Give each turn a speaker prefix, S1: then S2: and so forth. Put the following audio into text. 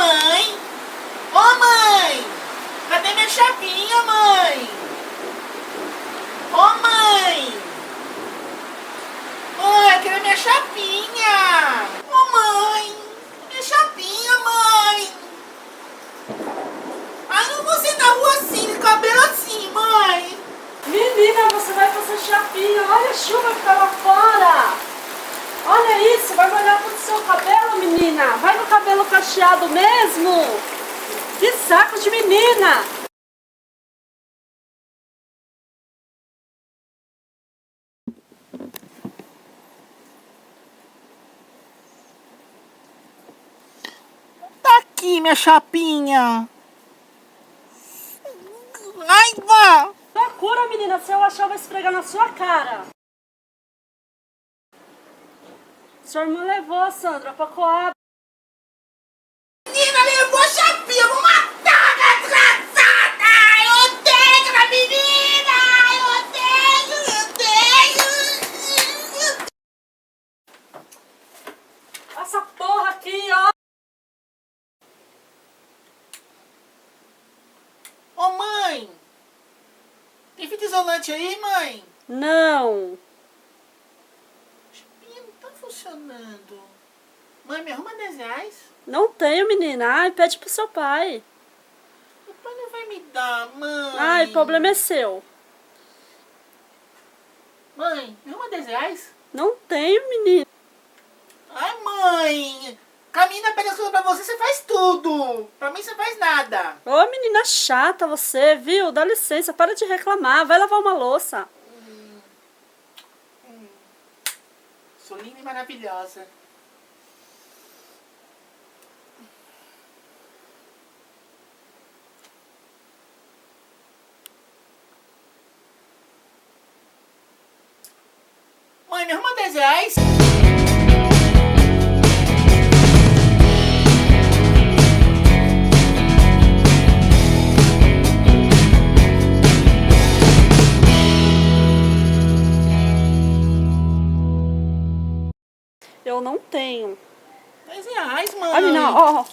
S1: Mãe? Ô mãe! Cadê minha chapinha, mãe? Ô mãe! Mãe, cadê minha chapinha? Ô mãe! Minha chapinha, mãe! Ai, não vou sair na rua assim, de cabelo assim, mãe!
S2: Menina, você vai fazer chapinha. Olha a chuva que tá lá fora. Olha isso, vai molhar todo o seu cabelo, menina. Vai no cabelo cacheado mesmo. Que saco de menina.
S1: Tá aqui, minha chapinha! Ai, vá!
S2: Procura, menina, se eu achar eu vou esfregar na sua cara. Sua irmã levou, Sandra, pra Coab.
S1: Menina, levou a chapinha! Eu vou matar a desgraçada! Eu odeio aquela menina! Eu odeio!
S2: Essa porra aqui, ó.
S1: Ô, mãe! Tem fita isolante aí, mãe?
S2: Não.
S1: Chapinha não tá funcionando. Mãe, me arruma 10 reais?
S2: Não tenho, menina. Ai, pede pro seu pai.
S1: O pai não vai me dar, mãe.
S2: Ai, o problema é seu.
S1: Mãe, me arruma 10 reais?
S2: Não tenho, menina.
S1: Ai, mãe! Camina, pega as coisas pra você, você faz tudo. Pra mim, você faz nada.
S2: Ô, menina chata você, viu? Dá licença, para de reclamar. Vai lavar uma louça.
S1: Sou linda e maravilhosa. Mãe, me arruma 10 reais?
S2: Eu não tenho.
S1: 10 reais, mãe.
S2: Olha, menina, ó.